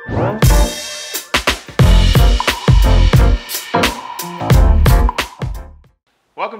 Welcome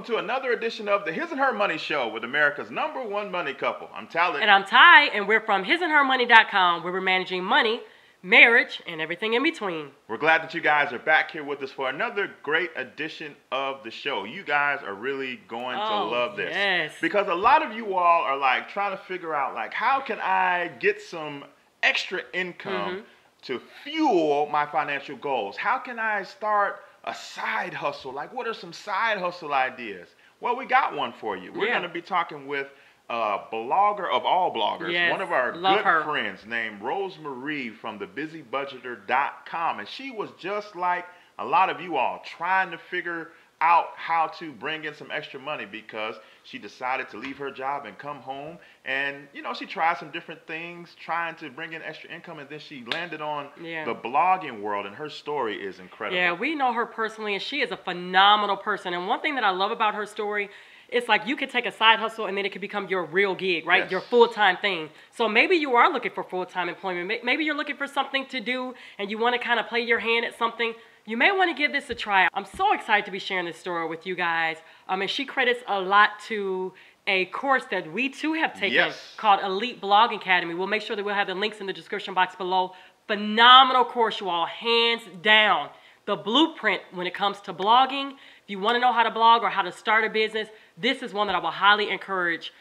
to another edition of the His and Her Money Show with America's #1 money couple. I'm Talaat. And I'm Tai, and we're from hisandhermoney.com, where we're managing money, marriage, and everything in between. We're glad that you guys are back here with us for another great edition of the show. You guys are really going to love this. Yes. Because a lot of you all are like trying to figure out like, how can I get some extra income to fuel my financial goals? How can I start a side hustle? Like, what are some side hustle ideas? Well, we got one for you. We're going to be talking with a blogger of all bloggers, one of our good friends named Rosemarie from thebusybudgeter.com. And she was just like a lot of you all trying to figure out how to bring in some extra money because she decided to leave her job and come home. And, you know, she tried some different things trying to bring in extra income, and then she landed on the blogging world, and her story is incredible. Yeah, we know her personally, and she is a phenomenal person. And one thing that I love about her story, it's like you could take a side hustle and then it could become your real gig, right? Your full-time thing. So maybe you are looking for full-time employment. Maybe you're looking for something to do and you want to kind of play your hand at something. You may want to give this a try. I'm so excited to be sharing this story with you guys. And she credits a lot to a course that we too have taken called Elite Blogging Academy. We'll make sure that we'll have the links in the description box below. Phenomenal course, you all, hands down. The blueprint when it comes to blogging. If you want to know how to blog or how to start a business, this is one that I will highly encourage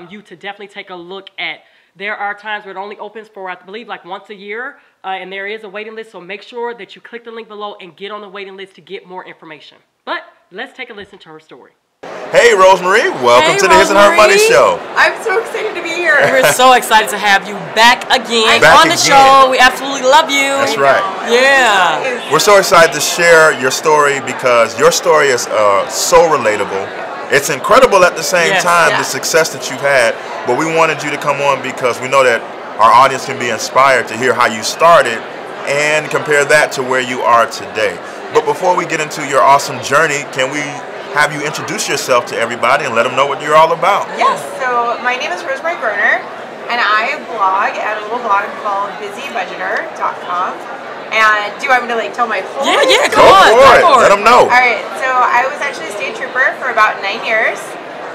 you to definitely take a look at. There are times where it only opens for, I believe, like once a year, and there is a waiting list, so make sure that you click the link below and get on the waiting list to get more information. But let's take a listen to her story. Hey, Rosemarie, welcome to the His and Her Money Show. I'm so excited to be here. We're so excited to have you back again on the show. We absolutely love you. That's right. Yeah. We're so excited to share your story because your story is so relatable. It's incredible at the same time, the success that you've had, but we wanted you to come on because we know that our audience can be inspired to hear how you started and compare that to where you are today. But before we get into your awesome journey, can we have you introduce yourself to everybody and let them know what you're all about? Yes, so my name is Rosemarie Turner, and I blog at a little blog called busybudgeter.com. And do you want me to like tell my full Yeah, go for it. Let them know. All right, so I was actually a state trooper for about 9 years,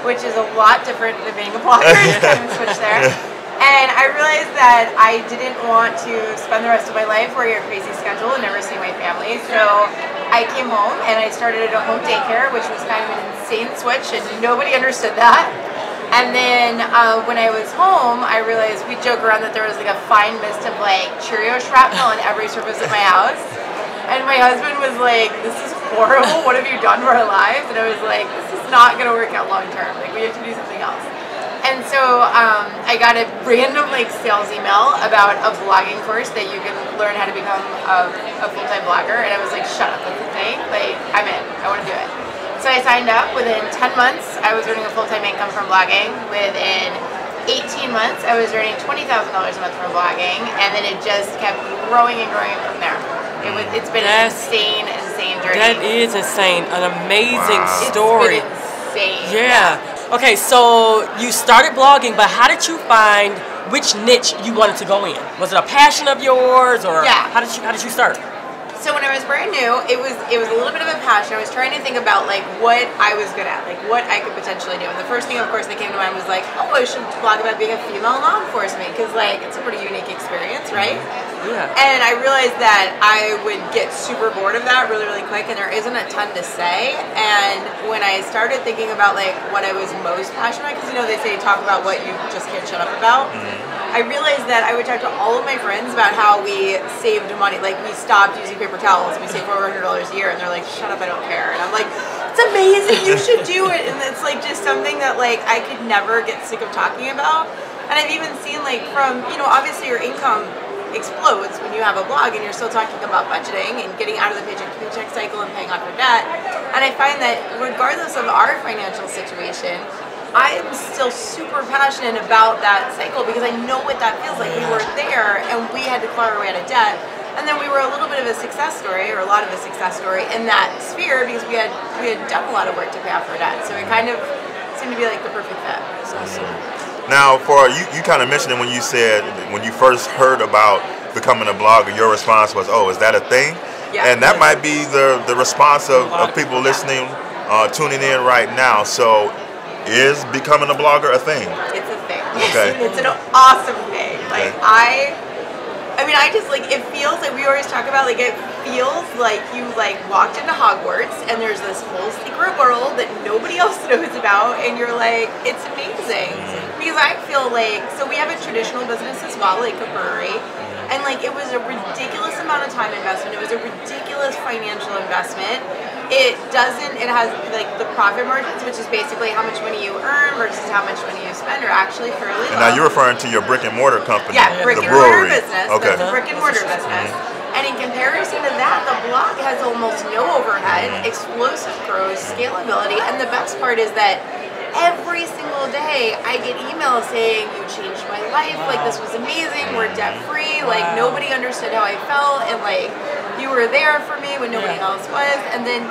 which is a lot different than being a blogger. You kind of switch there. And I realized that I didn't want to spend the rest of my life working a crazy schedule and never see my family. So I came home and I started at a home daycare, which was kind of an insane switch, and nobody understood that. And then when I was home, I realized we joke around that there was like a fine mist of like Cheerio shrapnel on every surface of my house. And my husband was like, "This is horrible. What have you done to our lives?" And I was like, "This is not going to work out long term. Like, we have to do something else." And so I got a random like sales email about a blogging course that you can learn how to become a full-time blogger. And I was like, "Shut up, that's the thing. Like, I'm in. I want to do it." So I signed up. Within 10 months, I was earning a full-time income from blogging. Within 18 months, I was earning $20,000 a month from blogging, and then it just kept growing and growing from there. It's been an insane journey. That is insane. An amazing story. It's been insane. Yeah. Okay, so you started blogging, but how did you find which niche you wanted to go in? Was it a passion of yours, or how did you start? So when I was brand new, it was a little bit of a passion. I was trying to think about like what I was good at, like what I could potentially do. And the first thing, of course, that came to mind was like, oh, I should blog about being a female law enforcement because like it's a pretty unique experience, right? Yeah. And I realized that I would get super bored of that really, really quick, and there isn't a ton to say. And when I started thinking about like what I was most passionate about, because you know they say talk about what you just can't shut up about. I realized that I would talk to all of my friends about how we saved money. Like, we stopped using paper towels. We saved $400 a year. And they're like, shut up, I don't care. And I'm like, it's amazing. You should do it. And it's like just something that like I could never get sick of talking about. And I've even seen like from, you know, obviously your income explodes when you have a blog and you're still talking about budgeting and getting out of the paycheck to paycheck cycle and paying off your debt. And I find that regardless of our financial situation, I am still super passionate about that cycle because I know what that feels like. We were there and we had to claw our way out of debt. And then we were a little bit of a success story, or a lot of a success story in that sphere because we had done a lot of work to pay off our debt. So it kind of seemed to be like the perfect fit. So. Now, for you kind of mentioned it when you said when you first heard about becoming a blogger, your response was, "Oh, is that a thing?" Yeah. And that might be the response of people listening, tuning in right now. So, is becoming a blogger a thing? It's a thing. Okay. It's an awesome thing. Like I mean, I just like, it feels like, we always talk about, like, it feels like you like walked into Hogwarts and there's this whole secret world that nobody else knows about, and you're like, it's amazing. Because I feel like, so we have a traditional business as well, like a brewery, and like it was a ridiculous amount of time investment. It was a ridiculous financial investment. It has like the profit margins, which is basically how much money you earn versus how much money you spend, are actually fairly low. And now you're referring to your brick and mortar company, yeah, brick the and brewery. mortar business. Okay. That's a brick and mortar business. And in comparison to that, the blog has almost no overhead, explosive growth, scalability, and the best part is that every single day I get emails saying, "You changed my life, like this was amazing, we're debt free, like nobody understood how I felt, and like you were there for me when nobody else was." And then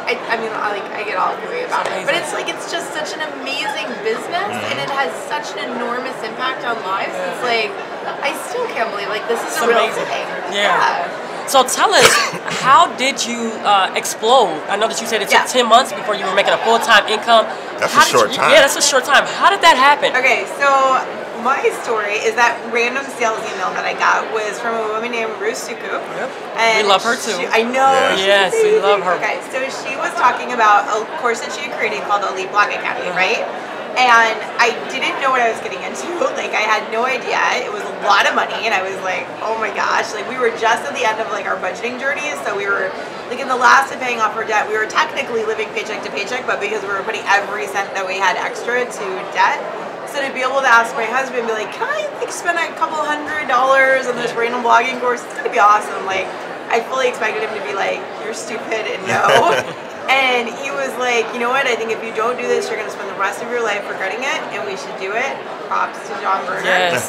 I get all gooey about it, but it's like, it's just such an amazing business, and it has such an enormous impact on lives. It's like, I still can't believe, like, this is a real thing. Yeah. So tell us, how did you explode? I know that you said it took 10 months before you were making a full-time income. That's a short time. Yeah, that's a short time. How did that happen? Okay, so my story is that random sales email that I got was from a woman named Rosemarie Turner. Yep. And we love her too. I know. Yeah. Yes, we love her. Okay, so she was talking about a course that she had created called the Elite Blog Academy, right? And I didn't know what I was getting into. Like, I had no idea. It was a lot of money, and I was like, oh my gosh. Like, we were just at the end of like our budgeting journey, so we were like in the last of paying off our debt. We were technically living paycheck to paycheck, but because we were putting every cent that we had extra to debt. So to be able to ask my husband, be like, can I like spend a couple $100 on this random blogging course? It's gonna be awesome. Like, I fully expected him to be like, you're stupid and no. And he was like, you know what, I think if you don't do this, you're going to spend the rest of your life regretting it, and we should do it. Props to John Berger. Yes.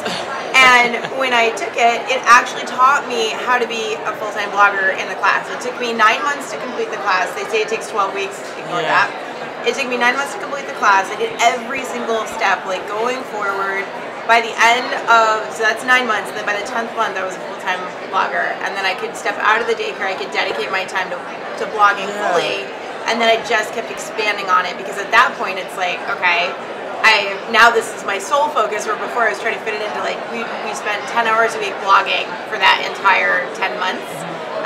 And when I took it, it actually taught me how to be a full-time blogger in the class. It took me 9 months to complete the class. They say it takes 12 weeks. Ignore that. It took me 9 months to complete the class. I did every single step, like going forward. By the end of, so that's 9 months, and then by the 10th month, I was a full-time blogger. And then I could step out of the daycare, I could dedicate my time to blogging fully. And then I just kept expanding on it, because at that point it's like, okay, now this is my sole focus, where before I was trying to fit it into like, we spent 10 hours a week blogging for that entire 10 months.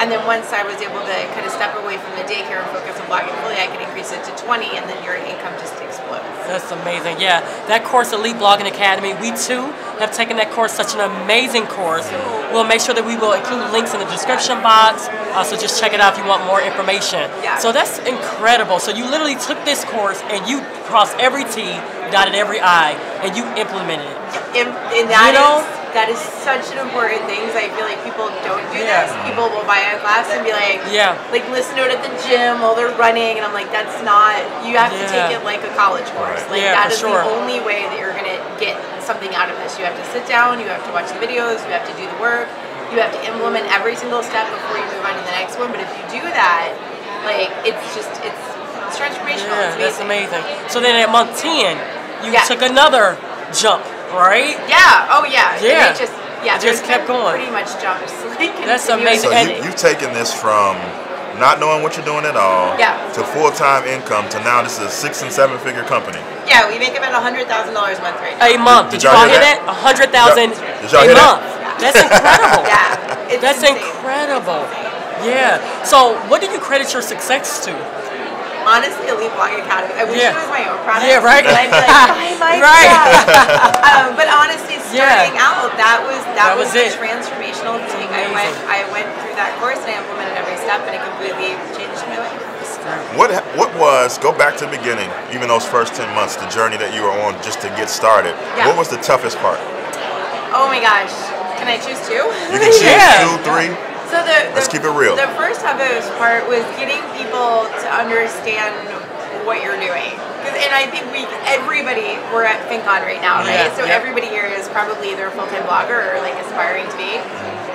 And then once I was able to kind of step away from the daycare and focus on blogging fully, I could increase it to 20, and then your income just explodes. That's amazing. Yeah, that course, Elite Blogging Academy, we too have taken that course, such an amazing course. We'll make sure that we will include links in the description box, so just check it out if you want more information. Yeah. So that's incredible. So you literally took this course and you crossed every T, dotted every I, and you implemented it. And that is such an important thing, because I feel like people don't do this. People will buy a class and be like, like listen to it at the gym while they're running, and I'm like, that's not, you have to take it like a college course. Like, that is the only way that you're going to get something out of this. You have to sit down, you have to watch the videos, you have to do the work, you have to implement every single step before you move on to the next one. But if you do that, like, it's transformational. Yeah, that's amazing. So then at month 10, you took another jump, right? Yeah. Oh yeah. Yeah. It just kept going. Pretty much jumps. Like, that's amazing. So you've taken this from not knowing what you're doing at all to full-time income to now this is a 6- and 7-figure company. Yeah, we make about $100,000 a month right now. A month. Did y'all hear that? 100,000 a month. That's incredible. That's incredible. Yeah. So what do you credit your success to? Honestly, Elite Blog Academy. I wish it was my own product. Yeah, right. But I'd be like, buy my stuff. But honestly, starting out, that was the transformational thing. I went through that course and I implemented every step, and it completely changed my life. What was, go back to the beginning, even those first 10 months, the journey that you were on just to get started. What was the toughest part? Oh my gosh. Can I choose two? You can choose 2, 3. So let's keep it real. The first toughest part was getting people to understand what you're doing. And I think we're at FinCon right now, right? So everybody here is probably either a full-time blogger or like aspiring to be.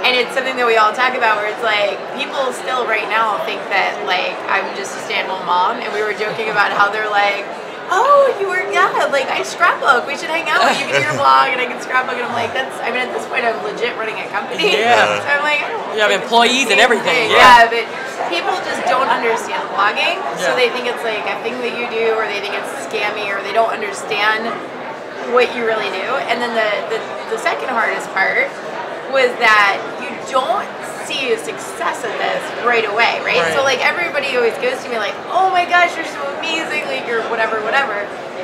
And it's something that we all talk about, where it's like, people still right now think that like I'm just a stay-at-home mom. And we were joking about how they're like, oh, you were, yeah, like I scrapbook. We should hang out. You can do your blog and I can scrapbook. And I'm like, I mean, at this point, I'm legit running a company. Yeah. So I'm like, I don't You have employees and everything. Yeah, but people just don't understand blogging. So they think it's like a thing that you do, or they think it's scammy, or they don't understand what you really do. And then the second hardest part was that you don't see a success of this right away, right? So like everybody always goes to me like, oh my gosh, you're so amazing, like you're whatever.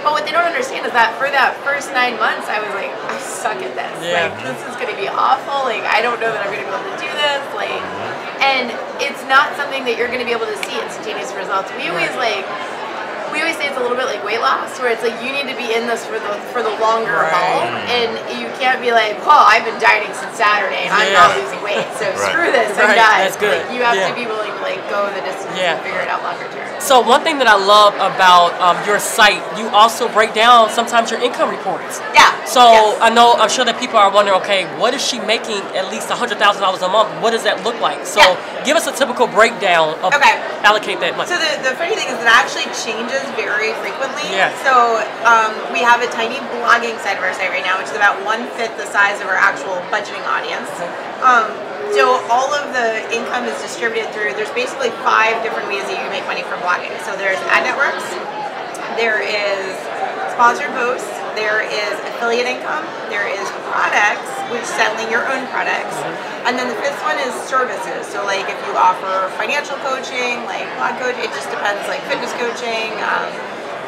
But what they don't understand is that for that first 9 months, I was like, I suck at this. Like this is gonna be awful. Like I don't know that I'm gonna be able to do this. Like, and it's not something that you're gonna be able to see instantaneous results. We always say it's a little bit like weight loss, where it's like you need to be in this for the longer haul, and you can't be like, oh, I've been dieting since Saturday and I'm not losing weight, so screw this, I'm done. That's good. Like, you have to be willing to like go the distance and figure it out longer term. So one thing that I love about your site, you also break down sometimes your income reports. Yeah. So I'm sure that people are wondering, okay, what is she making at least $100,000 a month? What does that look like? So give us a typical breakdown of allocate that money. So the funny thing is it actually changes very frequently. Yeah. So we have a tiny blogging side of our site right now, which is about 1/5 the size of our actual budgeting audience. So all of the income is distributed through, there's basically 5 different ways that you can make money from blogging. So there's ad networks, there is sponsored posts, there is affiliate income, there is products, which selling your own products, and then the 5th one is services. So like if you offer financial coaching, like blog coach, it just depends, like fitness coaching.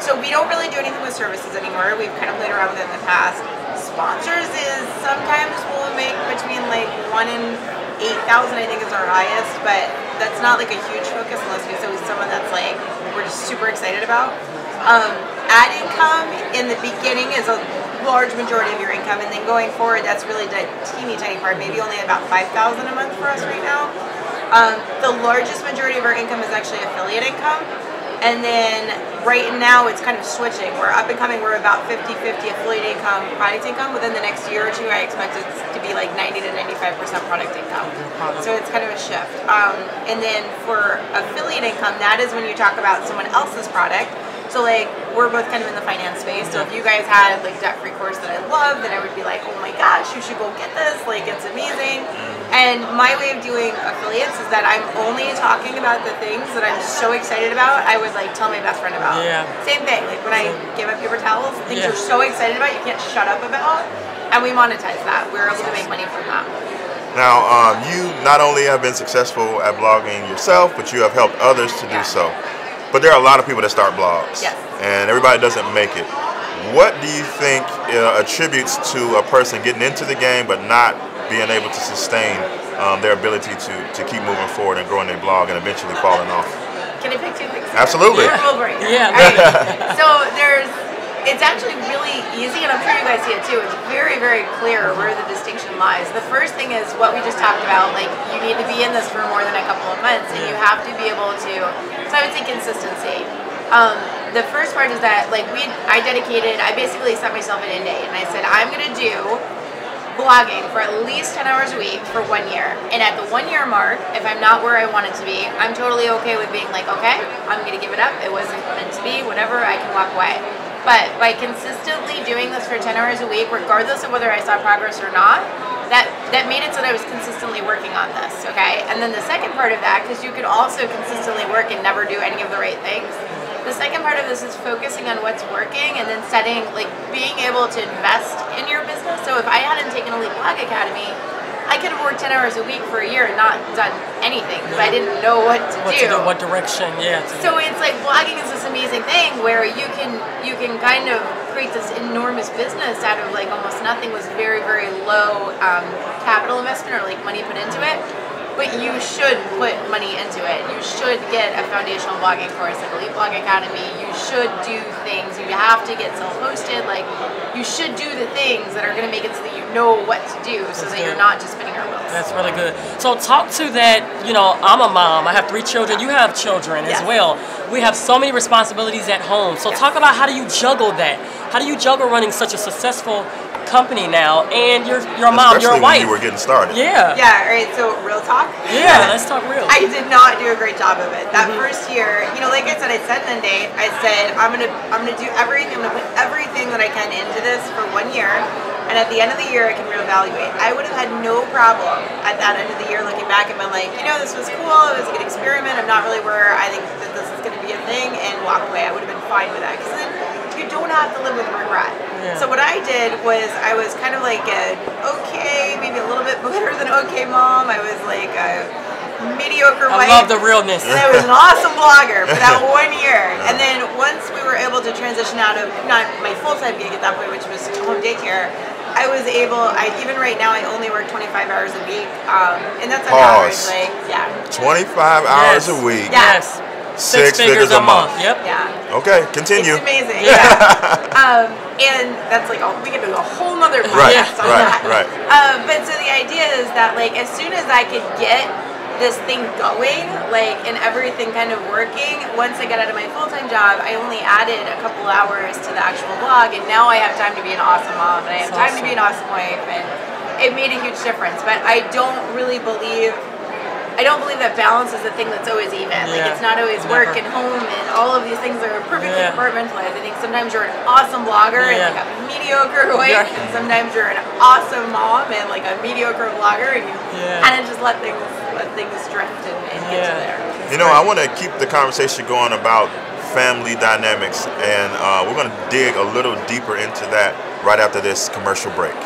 So we don't really do anything with services anymore. We've kind of played around with it in the past. Sponsors is sometimes we'll make between like 1 and 8,000, I think is our highest, but that's not like a huge focus unless we see someone that's like we're just super excited about. Ad income in the beginning is a large majority of your income, and then going forward, that's really the teeny tiny part, maybe only about 5,000 a month for us right now. The largest majority of our income is actually affiliate income. And then right now it's kind of switching. We're up and coming, we're about 50-50 affiliate income, product income. Within the next year or two, I expect it to be like 90 to 95% product income. So it's kind of a shift. And then for affiliate income, that is when you talk about someone else's product. So like we're both kind of in the finance space. So if you guys had like debt-free course that I love, then I would be like, oh my gosh, you should go get this. Like it's amazing. And my way of doing affiliates is that I'm only talking about the things that I'm so excited about. I would like tell my best friend about. Same thing. Like when I give up paper towels, things you're so excited about, you can't shut up about. And we monetize that. We're able to make money from that. Now, you not only have been successful at blogging yourself, but you have helped others to do so. But there are a lot of people that start blogs, and everybody doesn't make it. What do you think attributes to a person getting into the game but not being able to sustain their ability to keep moving forward and growing their blog and eventually falling off? Can I pick 2 things? Absolutely. So it's actually really easy, and I'm sure you guys see it too. It's very, very clear where the distinction lies. The first thing is what we just talked about, like you need to be in this for more than a couple of months, and you have to be able to, so I would say consistency. The first part is that like I basically set myself an end date, and I said I'm going to do blogging for at least 10 hours a week for 1 year. And at the 1 year mark, if I'm not where I want it to be, I'm totally okay with being like, okay, I'm going to give it up. It wasn't meant to be, whatever, I can walk away. But by consistently doing this for 10 hours a week, regardless of whether I saw progress or not, that made it so that I was consistently working on this, okay? And then the second part of that, because you could also consistently work and never do any of the right things, the second part of this is focusing on what's working and then being able to invest in your business. So if I hadn't taken Elite Blog Academy, I could have worked 10 hours a week for a year and not done anything because I didn't know what to do. What direction, So it's like blogging is this amazing thing where you can kind of create this enormous business out of like almost nothing with very, very low capital investment or like money put into it. But you should put money into it. You should get a foundational blogging course like Elite Blog Academy. You should do things. You have to get self-hosted. Like you should do the things that are going to make it so that you know what to do, so that you're not just spinning our wheels. That's really good. So talk to that. You know, I'm a mom. I have 3 children. You have children as well. We have so many responsibilities at home. So talk about how do you juggle that? How do you juggle running such a successful company now, and you're a mom, you're a wife. Especially when you were getting started. Yeah. Yeah, all right, so real talk? Yeah, let's talk real. I did not do a great job of it. That first year, you know, like I said, I set an end date. I said, I'm gonna do everything, I'm gonna put everything that I can into this for 1 year, and at the end of the year, I can reevaluate. I would have had no problem at that end of the year looking back and been like, you know, this was cool, it was a good experiment, I'm not really where I think that this is gonna be a thing, and walk away. I would have been fine with that, because then you don't have to live with regret. Yeah. So what I did was, I was kind of like a okay, maybe a little bit better than okay mom. I was like a mediocre wife. I love the realness. And I was an awesome blogger for that 1 year. And then once we were able to transition out of, not my full-time gig at that point, which was home daycare, I was able, even right now, I only work 25 hours a week. And that's on average, like, yeah. 25 hours a week. Yeah. Yes. Six figures a month. Yep. Yeah. Okay, continue. It's amazing. Yeah. And that's like, we could do a whole nother podcast on that. Right. But so the idea is that, like, as soon as I could get this thing going, like, and everything kind of working, once I got out of my full-time job, I only added a couple hours to the actual blog, and now I have time to be an awesome mom, and I have time to be an awesome wife, and it made a huge difference. But I don't believe that balance is the thing that's always even. Like, it's not always work and home and all of these things are perfectly compartmentalized. I think sometimes you're an awesome blogger and like a mediocre wife, and sometimes you're an awesome mom and like a mediocre blogger, and you kind of just let things drift and get to there. You know, I want to keep the conversation going about family dynamics, and we're going to dig a little deeper into that right after this commercial break.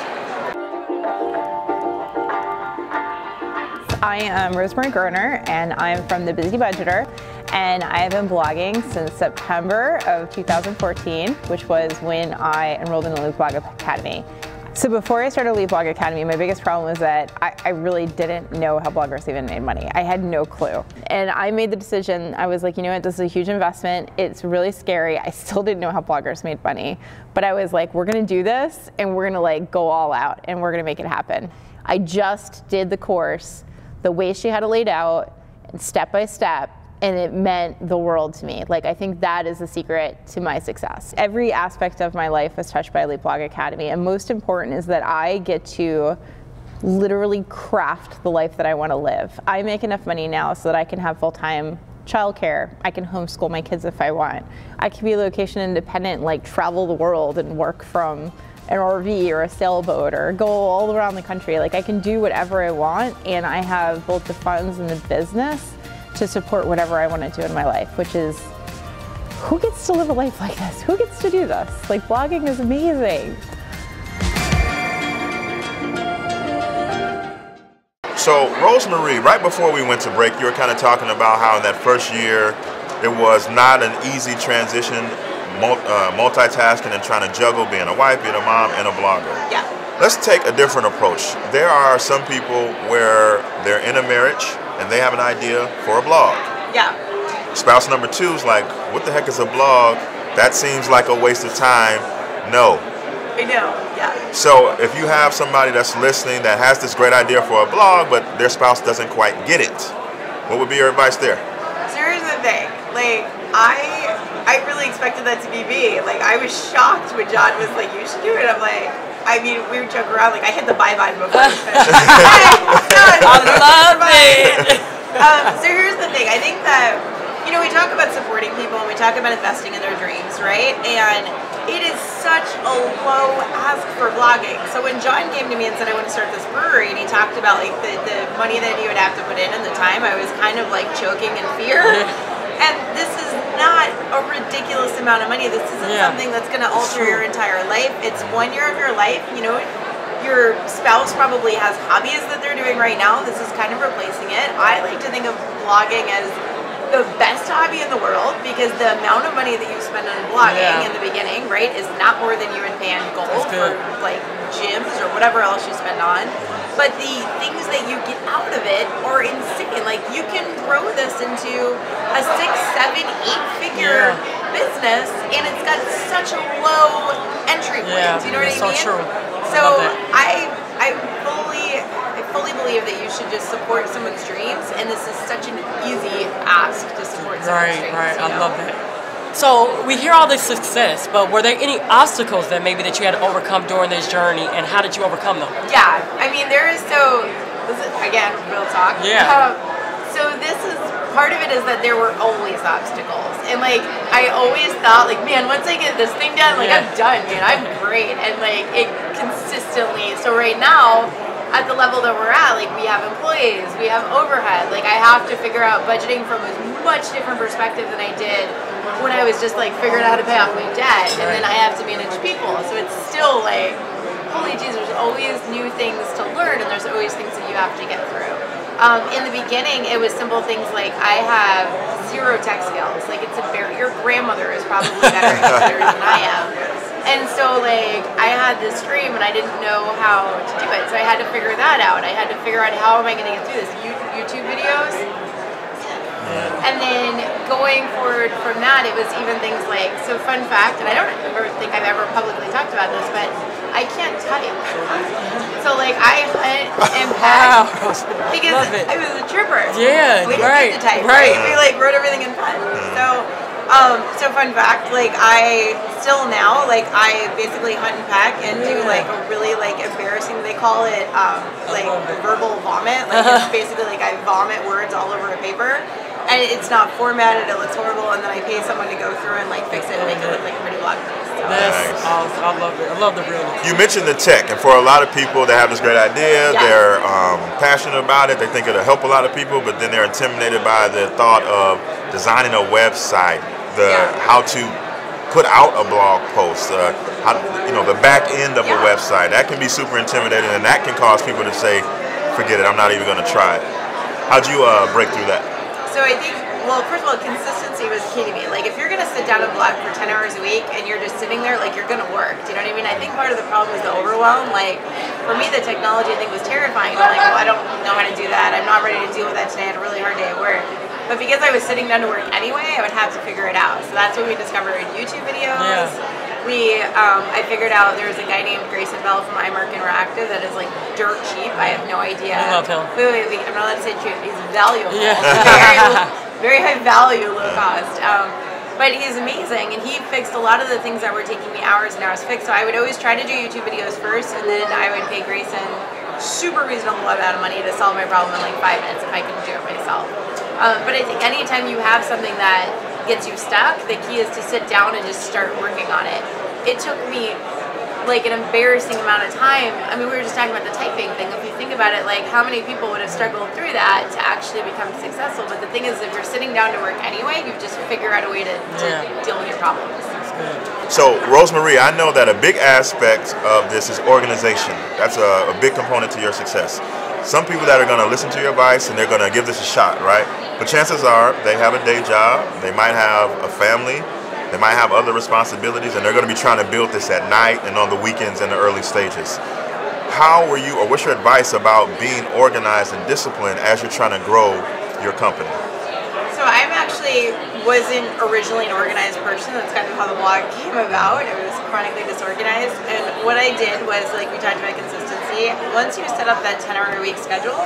I am Rosemarie Turner, and I'm from The Busy Budgeter, and I have been blogging since September of 2014, which was when I enrolled in the Elite Blog Academy. So before I started Elite Blog Academy, my biggest problem was that I really didn't know how bloggers even made money. I had no clue. And I made the decision, I was like, you know what, this is a huge investment. It's really scary. I still didn't know how bloggers made money. But I was like, we're gonna do this, and we're gonna like go all out, and we're gonna make it happen. I just did the course the way she had it laid out, and step by step, and it meant the world to me. Like, I think that is the secret to my success. Every aspect of my life was touched by Elite Blog Academy, and most important is that I get to literally craft the life that I want to live. I make enough money now so that I can have full-time childcare. I can homeschool my kids if I want. I can be location independent, like travel the world and work from an RV or a sailboat or go all around the country. Like, I can do whatever I want, and I have both the funds and the business to support whatever I want to do in my life, which is, who gets to live a life like this? Who gets to do this? Like, blogging is amazing. So, Rosemarie, right before we went to break, you were kind of talking about how in that first year, it was not an easy transition, multitasking and trying to juggle being a wife, being a mom, and a blogger. Yeah. Let's take a different approach. There are some people where they're in a marriage and they have an idea for a blog. Yeah. Spouse number two is like, what the heck is a blog? That seems like a waste of time. No. I know, yeah. So if you have somebody that's listening that has this great idea for a blog, but their spouse doesn't quite get it, what would be your advice there? So here's the thing, like, I really expected that to be me. Like, I was shocked when John was like, you should do it. I'm like, I mean, we would joke around, like, I hit the bye button before we finished. I love it. So here's the thing, I think that, you know, we talk about supporting people and we talk about investing in their dreams, right? And it is such a low ask for blogging. So when John came to me and said I want to start this brewery, and he talked about like the money that he would have to put in and the time, I was kind of like choking in fear. And this is not a ridiculous amount of money. This isn't something that's going to alter your entire life. It's 1 year of your life. You know, your spouse probably has hobbies that they're doing right now. This is kind of replacing it. I like to think of blogging as the best hobby in the world, because the amount of money that you spend on blogging in the beginning, right, is not more than you would pay on gold for like gyms or whatever else you spend on. But the things that you get out of it are insane. Like, you can grow this into a 6, 7, 8-figure business, and it's got such a low entry point. Do you know what I mean? So true. So I fully believe that you should just support someone's dreams, and this is such an easy ask to support someone's dreams. Right. I love that. So we hear all this success, but were there any obstacles that maybe that you had to overcome during this journey, and how did you overcome them? Yeah, I mean, this is, again, real talk. Yeah. So this is, part of it is that there were always obstacles. And like, I always thought like, man, once I get this thing done, like I'm done, man, I'm great. And like, it consistently, so right now, at the level that we're at, like we have employees, we have overhead, like I have to figure out budgeting from a much different perspective than I did when I was just like figuring out how to pay off my debt, and then I have to manage people. So it's still like, holy jeez, there's always new things to learn, and there's always things that you have to get through. In the beginning, it was simple things like I have zero tech skills. Like your grandmother is probably better at computers than I am. And so like I had this dream and I didn't know how to do it. So I had to figure that out. I had to figure out how am I going to get through this. YouTube videos. And then going forward from that, it was even things like, so fun fact, and I don't ever think I've ever publicly talked about this, but I can't type. So like I am packed because I was a tripper. Yeah, we didn't get to type, right? We like wrote everything in pen. So fun fact, like I still now, like I basically hunt and pack and do like a really like embarrassing, they call it like verbal vomit. Like it's basically like I vomit words all over a paper. And it's not formatted, it looks horrible, and then I pay someone to go through and like fix it and make it look like a pretty blog post. So. That's awesome. I love it. I love the realness. You mentioned the tech, and for a lot of people, they have this great idea. Yes. They're passionate about it. They think it'll help a lot of people, but then they're intimidated by the thought of designing a website, how to put out a blog post, the back end of a website. That can be super intimidating, and that can cause people to say, "Forget it. I'm not even going to try it." How'd you break through that? So I think, well, first of all, consistency was key to me. Like, if you're going to sit down and blog for 10 hours a week and you're just sitting there, like, you're going to work. Do you know what I mean? I think part of the problem is the overwhelm. Like, for me, the technology, I think, was terrifying. I'm like, well, I don't know how to do that. I'm not ready to deal with that today. I had a really hard day at work. But because I was sitting down to work anyway, I would have to figure it out. So that's when we discovered YouTube videos. I figured out there was a guy named Grayson Bell from iMark Interactive that is like dirt cheap. I have no idea. I love him. Wait, I'm not allowed to say cheap. He's valuable. Yeah. Very high value, low cost. But he's amazing, and he fixed a lot of the things that were taking me hours and hours to fix. So I would always try to do YouTube videos first, and then I would pay Grayson super reasonable amount of money to solve my problem in like 5 minutes if I could do it myself. But I think anytime you have something that gets you stuck, the key is to sit down and just start working on it. It took me like an embarrassing amount of time. I mean, we were just talking about the typing thing. If you think about it, like how many people would have struggled through that to actually become successful? But the thing is, if you're sitting down to work anyway, you just figure out a way to deal with your problems. So, Rosemarie, I know that a big aspect of this is organization. That's a big component to your success. Some people that are going to listen to your advice and they're going to give this a shot, right? But chances are they have a day job, they might have a family, they might have other responsibilities, and they're going to be trying to build this at night and on the weekends in the early stages. How were you, or what's your advice about being organized and disciplined as you're trying to grow your company? So I wasn't originally an organized person. That's kind of how the blog came about. I was chronically disorganized. And what I did was, like we talked about consistency, once you set up that 10-hour-a-week schedule,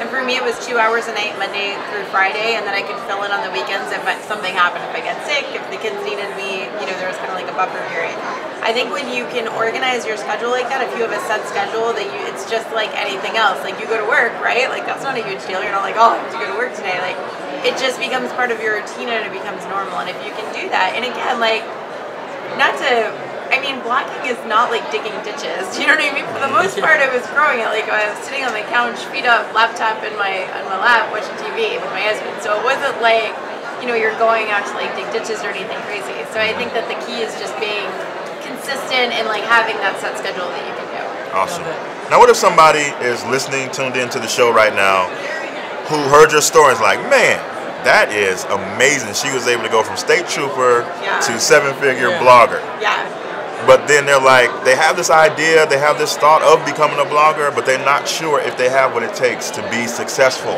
and for me it was 2 hours a night, Monday through Friday, and then I could fill in on the weekends if something happened, if I got sick, if the kids needed me, there was kind of like a buffer period. I think when you can organize your schedule like that, if you have a set schedule, it's just like anything else. Like you go to work, right? Like that's not a huge deal. You're not like, oh, I have to go to work today. Like it just becomes part of your routine and it becomes normal. And if you can do that, and again, like blogging is not like digging ditches. Do you know what I mean? For the most part, I was growing it. Like I was sitting on the couch, feet up, laptop on my lap, watching TV with my husband. So it wasn't like, you're going out to like dig ditches or anything crazy. So I think that the key is just being consistent and like having that set schedule that you can do. Awesome. Now, what if somebody is listening, tuned into the show right now, who heard your story and is like, man, that is amazing. She was able to go from state trooper to seven-figure blogger. Yeah. But then they're like, they have this idea, they have this thought of becoming a blogger, but they're not sure if they have what it takes to be successful.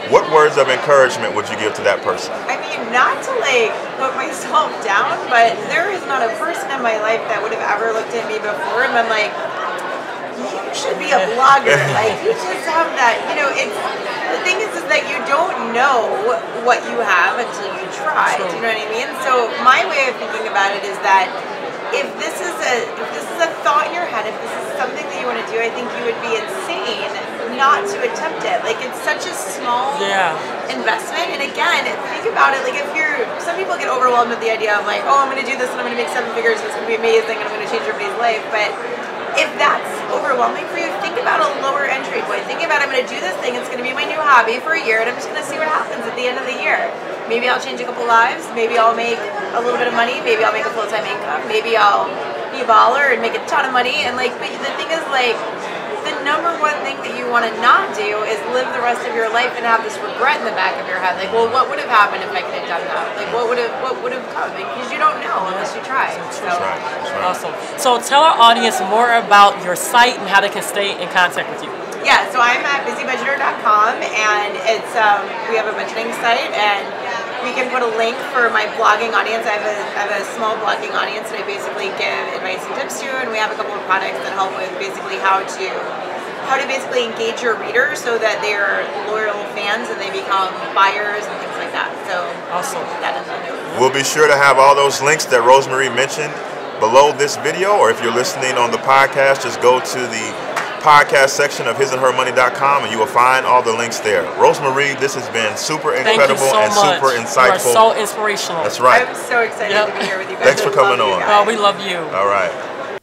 What words of encouragement would you give to that person? I mean, not to like put myself down, but there is not a person in my life that would have ever looked at me before and been like, you should be a blogger. Like, you just have that, you know, it's, the thing is that you don't know what you have until you try. Do you know what I mean? So my way of thinking about it is that if this is a thought in your head, if this is something that you want to do, I think you would be insane not to attempt it. Like, it's such a small investment. And again, think about it. Like, if you're, some people get overwhelmed with the idea of like, oh, I'm going to do this and I'm going to make 7 figures and it's going to be amazing and I'm going to change everybody's life. But if that's overwhelming for you, think about a lower entry point. Think about, I'm going to do this thing, it's going to be my new hobby for a year, and I'm just going to see what happens at the end of the year. Maybe I'll change a couple lives, maybe I'll make a little bit of money, maybe I'll make a full-time income, maybe I'll be a baller and make a ton of money. And like, but the thing is, like, the number one thing that you want to not do is live the rest of your life and have this regret in the back of your head. Like, well, what would have happened if I could have done that? Like, what would have come? Because you don't know unless you try. So. That's right. That's right. Awesome. So tell our audience more about your site and how they can stay in contact with you. Yeah, so I'm at busybudgeter.com, and it's we have a budgeting site, and we can put a link for my blogging audience. I have a small blogging audience that I basically give advice and tips to, and we have a couple of products that help with basically how to basically engage your readers so that they're loyal fans and they become buyers and things like that. So awesome. That is it. We'll be sure to have all those links that Rosemarie mentioned below this video, or if you're listening on the podcast, just go to the podcast section of hisandhermoney.com and you will find all the links there. Rosemarie, this has been super incredible and super insightful. You are so inspirational. That's right. I'm so excited to be here with you guys. Thanks for coming on. Oh, we love you. All right.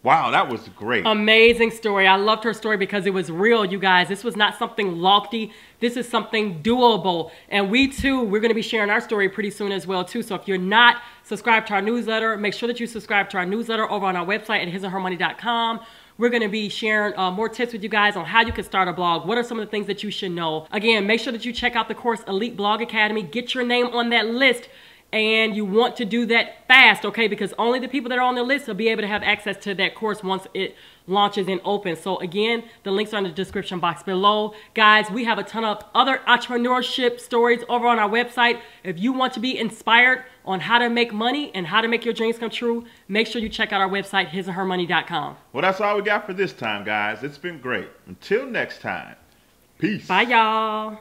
Wow, that was great. Amazing story. I loved her story because it was real, you guys. This was not something lofty. This is something doable. And we too, we're going to be sharing our story pretty soon as well too. So if you're not subscribed to our newsletter, make sure that you subscribe to our newsletter over on our website at hisandhermoney.com. We're going to be sharing more tips with you guys on how you can start a blog. What are some of the things that you should know? Again, make sure that you check out the course Elite Blog Academy. Get your name on that list. And you want to do that fast, okay? Because only the people that are on the list will be able to have access to that course once it launches and opens. So again, the links are in the description box below. Guys, we have a ton of other entrepreneurship stories over on our website. If you want to be inspired on how to make money and how to make your dreams come true, make sure you check out our website, hisandhermoney.com. Well, that's all we got for this time, guys. It's been great. Until next time, peace. Bye, y'all.